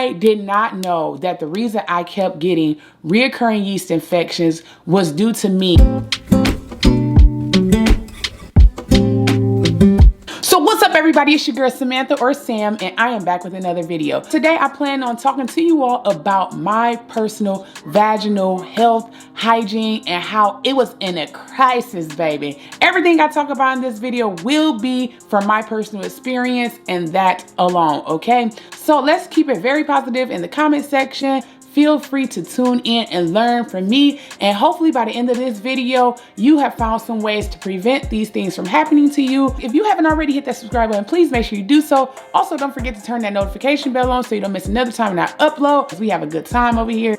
I did not know that the reason I kept getting reoccurring yeast infections was due to me. So what's up, everybody? It's your girl Samantha, or Sam, and I am back with another video. Today I plan on talking to you all about my personal vaginal health, hygiene, and how it was in a crisis, baby. Everything I talk about in this video will be from my personal experience and that alone, okay? So let's keep it very positive in the comment section. Feel free to tune in and learn from me. And hopefully by the end of this video, you have found some ways to prevent these things from happening to you. If you haven't already hit that subscribe button, please make sure you do so. Also, don't forget to turn that notification bell on so you don't miss another time when I upload. We have a good time over here.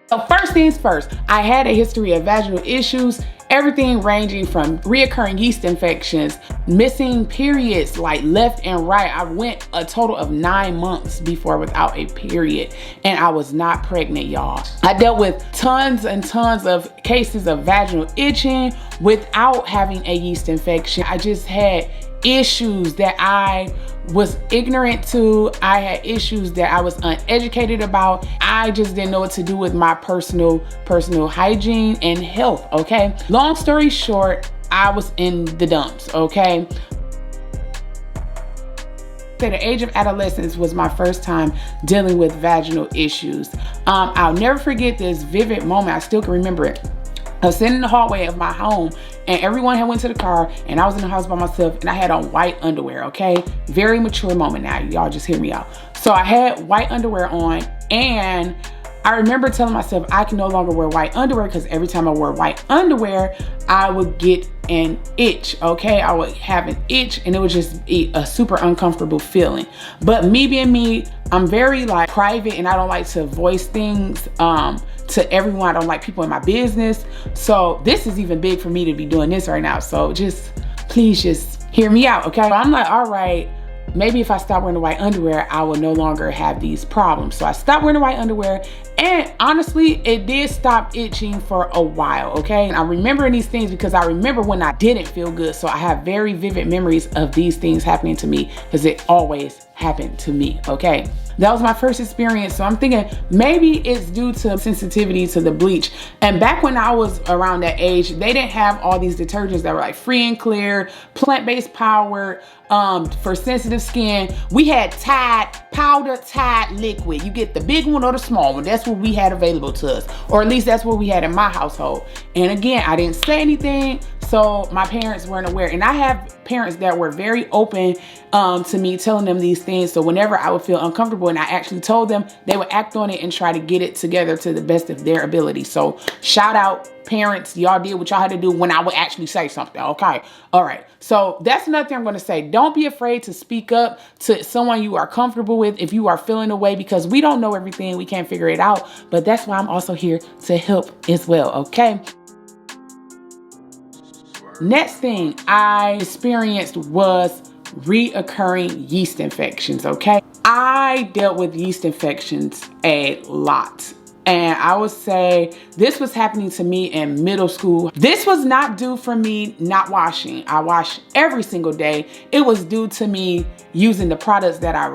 So first things first, I had a history of vaginal issues, everything ranging from reoccurring yeast infections, missing periods like left and right. I went a total of 9 months before without a period, and I was not pregnant, y'all. I dealt with tons and tons of cases of vaginal itching without having a yeast infection. I just had issues that I was ignorant to. I had issues that I was uneducated about. I just didn't know what to do with my personal hygiene and health, okay? Long story short, I was in the dumps, okay? The age of adolescence was my first time dealing with vaginal issues. I'll never forget this vivid moment. I still can remember it. I was sitting in the hallway of my home and everyone had went to the car and I was in the house by myself and I had on white underwear, okay? Very mature moment now, y'all just hear me out. So I had white underwear on and I remember telling myself I can no longer wear white underwear because every time I wore white underwear, I would get an itch, okay? I would have an itch and it would just be a super uncomfortable feeling. But me being me, I'm very like private and I don't like to voice things to everyone. I don't like people in my business. So this is even big for me to be doing this right now. So please just hear me out, okay? So I'm like, all right, maybe if I stop wearing the white underwear, I will no longer have these problems. So I stopped wearing the white underwear and honestly, it did stop itching for a while, okay? And I'm remembering these things because I remember when I didn't feel good. So I have very vivid memories of these things happening to me because it always happened to me, okay? That was my first experience. So I'm thinking maybe it's due to sensitivity to the bleach. And back when I was around that age, they didn't have all these detergents that were like free and clear, plant-based power, for sensitive skin. We had Tide, powder Tide liquid. You get the big one or the small one. That's what we had available to us. Or at least that's what we had in my household. And again, I didn't say anything, so my parents weren't aware. And I have parents that were very open to me telling them these things. So whenever I would feel uncomfortable and I actually told them, they would act on it and try to get it together to the best of their ability. So shout out parents, y'all did what y'all had to do when I would actually say something, okay? All right, so that's another thing I'm gonna say. Don't be afraid to speak up to someone you are comfortable with if you are feeling away, because we don't know everything, we can't figure it out, but that's why I'm also here to help as well, okay? Next thing I experienced was reoccurring yeast infections, okay? I dealt with yeast infections a lot. And I would say this was happening to me in middle school. This was not due from me not washing. I wash every single day. It was due to me using the products that I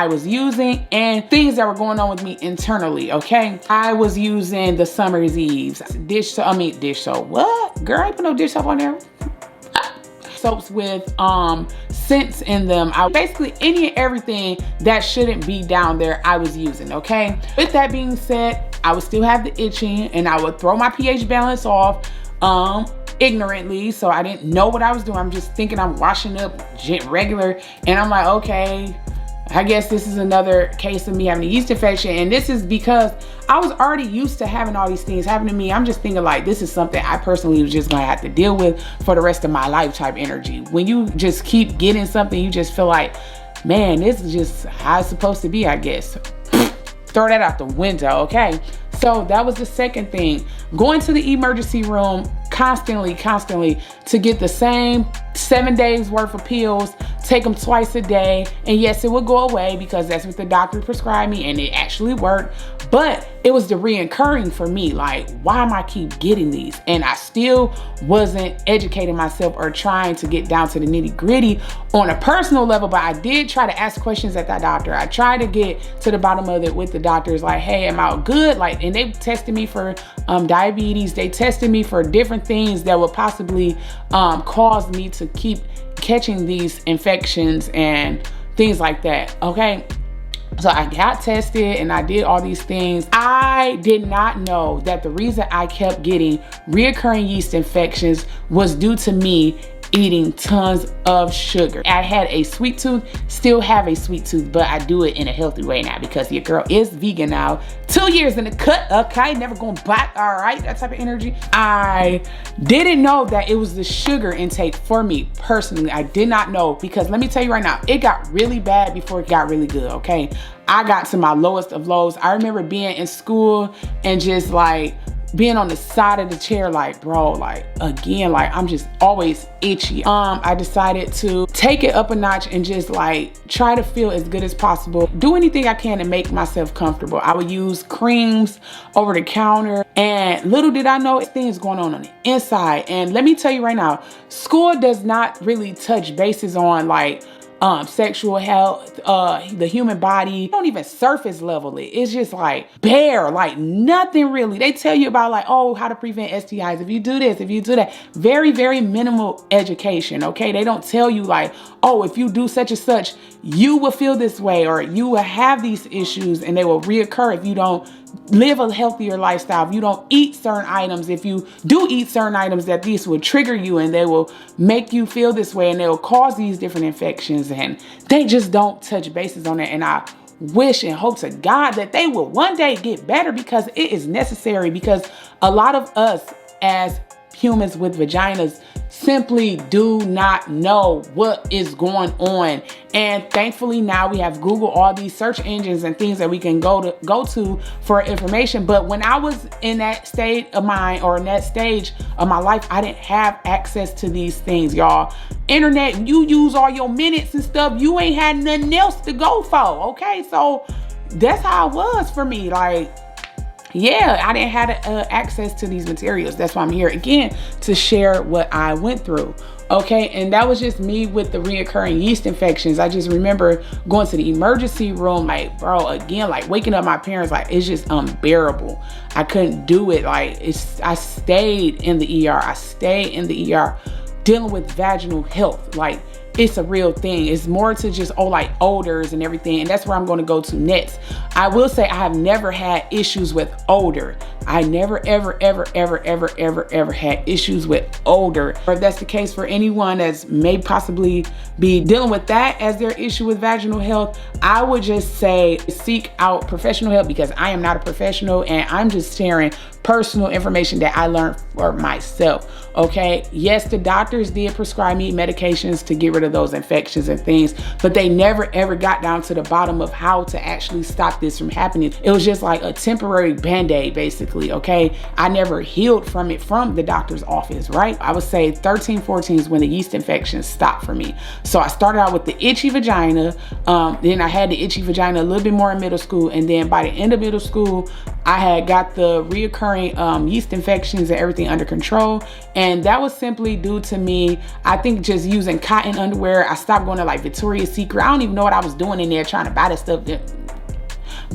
was using and things that were going on with me internally, okay? I was using the Summer's Eves dish soap. What? Girl, I put no dish soap on there. Soaps with scents in them. Basically any and everything that shouldn't be down there I was using, okay? With that being said, I would still have the itching and I would throw my pH balance off ignorantly. So I didn't know what I was doing. I'm just thinking I'm washing up regular and I'm like, okay, I guess this is another case of me having a yeast infection. And this is because I was already used to having all these things happen to me. I'm just thinking like, this is something I personally was just gonna have to deal with for the rest of my life type energy. When you just keep getting something, you just feel like, man, this is just how it's supposed to be, I guess. Throw that out the window, okay? So that was the second thing. Going to the emergency room constantly to get the same 7 days worth of pills take them twice a day. And yes, it would go away because that's what the doctor prescribed me, and it actually worked. But it was the reoccurring for me. Like, why am I keep getting these? And I still wasn't educating myself or trying to get down to the nitty gritty on a personal level. But I did try to ask questions at that doctor. I tried to get to the bottom of it with the doctors. Like, hey, am I good? Like, and they tested me for diabetes. They tested me for different things that would possibly cause me to keep catching these infections and things like that. Okay. So I got tested and I did all these things. I did not know that the reason I kept getting reoccurring yeast infections was due to me eating tons of sugar. I had a sweet tooth, still have a sweet tooth, but I do it in a healthy way now because your girl is vegan now. 2 years in the cut, okay? Never going back, all right? That type of energy. I didn't know that it was the sugar intake for me personally. I did not know, because let me tell you right now, it got really bad before it got really good, okay? I got to my lowest of lows. I remember being in school and just like being on the side of the chair, like, bro, like, again, like, I'm just always itchy. I decided to take it up a notch and just like try to feel as good as possible. Do anything I can to make myself comfortable. I would use creams over the counter, and little did I know things going on the inside. And let me tell you right now, school does not really touch bases on like sexual health, the human body. Don't even surface level it. It's just like bare, like nothing really. They tell you about like, oh, how to prevent STIs. If you do this, if you do that, very, very minimal education. Okay. They don't tell you like, oh, if you do such and such, you will feel this way, or you will have these issues and they will reoccur if you don't live a healthier lifestyle, if you don't eat certain items, if you do eat certain items, that these will trigger you and they will make you feel this way and they will cause these different infections. And they just don't touch bases on it. And I wish and hope to God that they will one day get better, because it is necessary. Because a lot of us as humans with vaginas simply do not know what is going on. And thankfully now we have Google, all these search engines and things that we can go to for information. But when I was in that state of mind, or in that stage of my life, I didn't have access to these things, y'all. Internet, you use all your minutes and stuff. You ain't had nothing else to go for. Okay. So that's how it was for me. Like, yeah, I didn't have access to these materials. That's why I'm here again, to share what I went through. Okay, and that was just me with the reoccurring yeast infections. I just remember going to the emergency room, like, bro, again, like waking up my parents, like, it's just unbearable. I couldn't do it. Like, I stayed in the ER. I stayed in the ER dealing with vaginal health. Like, it's a real thing. It's more to just, like odors and everything. And that's where I'm going to go to next. I will say I have never had issues with odor. I never, ever, ever, ever, ever, ever, ever had issues with odor. Or if that's the case for anyone that's may possibly be dealing with that as their issue with vaginal health, I would just say seek out professional help, because I am not a professional and I'm just sharing personal information that I learned for myself. Okay. Yes, the doctors did prescribe me medications to get rid of those infections and things, but they never ever got down to the bottom of how to actually stop this from happening. It was just like a temporary band-aid, basically. Okay. I never healed from it from the doctor's office, right? I would say 13, 14 is when the yeast infections stopped for me. So I started out with the itchy vagina. Then I had the itchy vagina a little bit more in middle school. And then by the end of middle school, I had got the reoccurring yeast infections and everything under control. And that was simply due to me, I think, just using cotton underwear. I stopped going to like Victoria's Secret. I don't even know what I was doing in there trying to buy that stuff.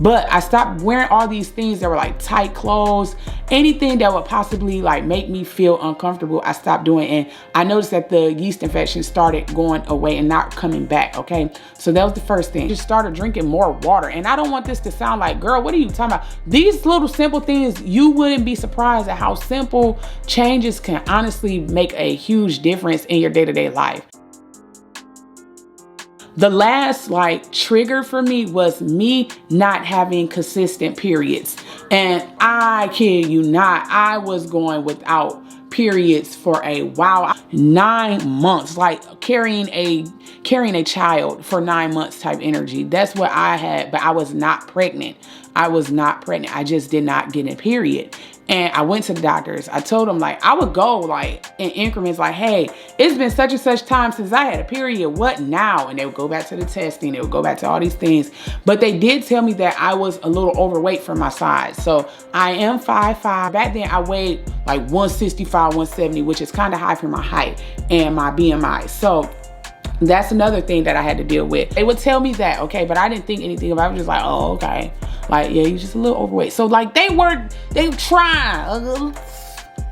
But I stopped wearing all these things that were like tight clothes, anything that would possibly like make me feel uncomfortable. I stopped doing, and I noticed that the yeast infection started going away and not coming back. Okay. So that was the first thing. Just started drinking more water. And I don't want this to sound like, girl, what are you talking about? These little simple things, you wouldn't be surprised at how simple changes can honestly make a huge difference in your day-to-day life. The last like trigger for me was me not having consistent periods. And I kid you not, I was going without periods for a while. 9 months, like carrying a child for 9 months type energy. That's what I had, but I was not pregnant. I was not pregnant. I just did not get a period. And I went to the doctors. I told them, like, I would go like in increments, like, hey, it's been such and such time since I had a period. What now? And they would go back to the testing. They would go back to all these things. But they did tell me that I was a little overweight for my size. So I am 5'5". Back then I weighed like 165, 170, which is kind of high for my height and my BMI. So that's another thing that I had to deal with. They would tell me that, okay, but I didn't think anything about it. I was just like, oh, okay. Like, yeah, you're just a little overweight. So like they trying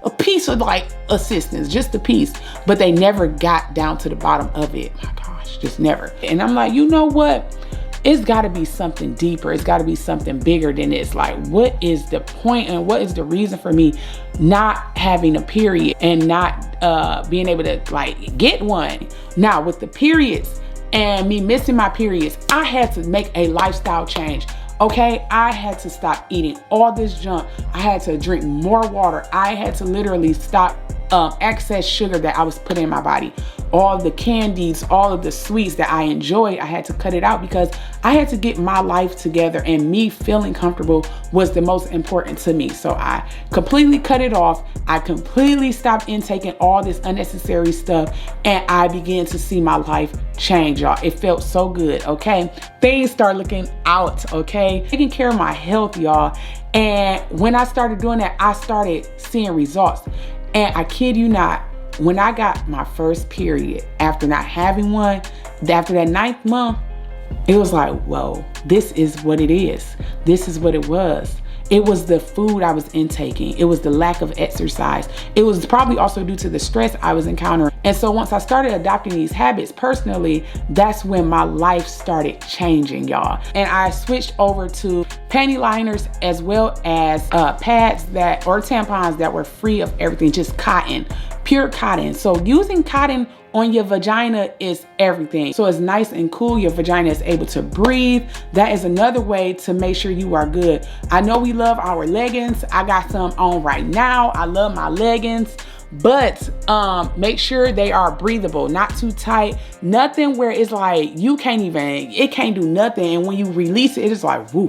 a piece of like assistance, just a piece, but they never got down to the bottom of it. My gosh, just never. And I'm like, you know what? It's gotta be something deeper. It's gotta be something bigger than this. Like, what is the point and what is the reason for me not having a period and not being able to like get one? Now with the periods and me missing my periods, I had to make a lifestyle change. Okay, I had to stop eating all this junk. I had to drink more water. I had to literally stop excess sugar that I was putting in my body. All the candies, all of the sweets that I enjoyed, I had to cut it out because I had to get my life together, and me feeling comfortable was the most important to me. So I completely cut it off. I completely stopped intaking all this unnecessary stuff, and I began to see my life change, y'all. It felt so good, okay? Things start looking out, okay? Taking care of my health, y'all. And when I started doing that, I started seeing results. And I kid you not, when I got my first period, after not having one, after that 9th month, it was like, whoa, this is what it is. This is what it was. It was the food I was intaking. It was the lack of exercise. It was probably also due to the stress I was encountering. And so once I started adopting these habits personally, that's when my life started changing, y'all. And I switched over to panty liners as well as pads or tampons that were free of everything, just cotton, pure cotton. So using cotton on your vagina is everything. So it's nice and cool. Your vagina is able to breathe. That is another way to make sure you are good. I know we love our leggings. I got some on right now. I love my leggings, but make sure they are breathable, not too tight, nothing where it's like it can't do nothing. And when you release it, it's like, woo.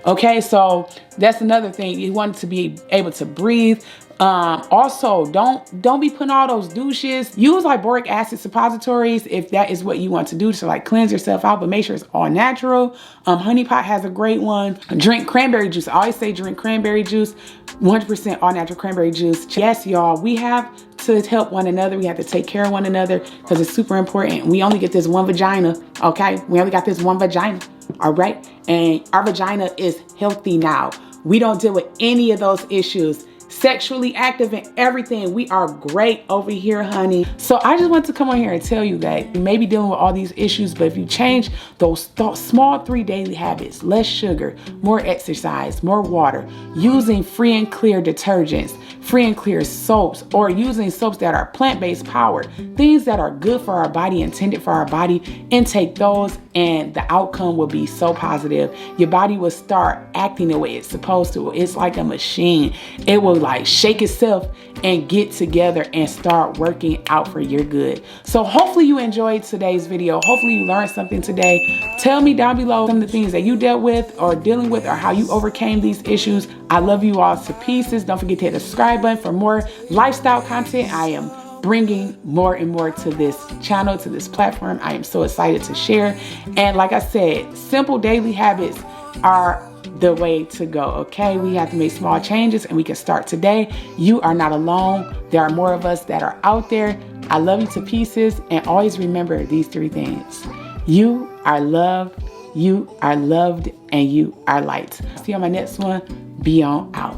Okay, so that's another thing. You want to be able to breathe. Also, don't be putting all those douches. Use like boric acid suppositories if that is what you want to do to like cleanse yourself out, but make sure it's all natural. Honey Pot has a great one. Drink cranberry juice. I always say drink cranberry juice, 100% all natural cranberry juice. Yes, y'all, we have to help one another. We have to take care of one another because it's super important. We only get this one vagina, okay? We only got this one vagina, all right? And our vagina is healthy now. We don't deal with any of those issues. Sexually active and everything. We are great over here, honey. So I just want to come on here and tell you that you may be dealing with all these issues, but if you change those small 3 daily habits, less sugar, more exercise, more water, using free and clear detergents, free and clear soaps, or using soaps that are plant-based powered, things that are good for our body, intended for our body, intake those, and the outcome will be so positive. Your body will start acting the way it's supposed to. It's like a machine. It will like shake itself and get together and start working out for your good. So hopefully you enjoyed today's video. Hopefully you learned something today. Tell me down below some of the things that you dealt with or dealing with, or how you overcame these issues. I love you all to pieces. Don't forget to hit the subscribe button for more lifestyle content. I am bringing more and more to this channel, to this platform. I am so excited to share. And like I said, simple daily habits are the way to go, okay? We have to make small changes and we can start today. You are not alone. There are more of us that are out there. I love you to pieces, and always remember these 3 things. You are loved, you are loved, and you are light. See you on my next one. Be on out.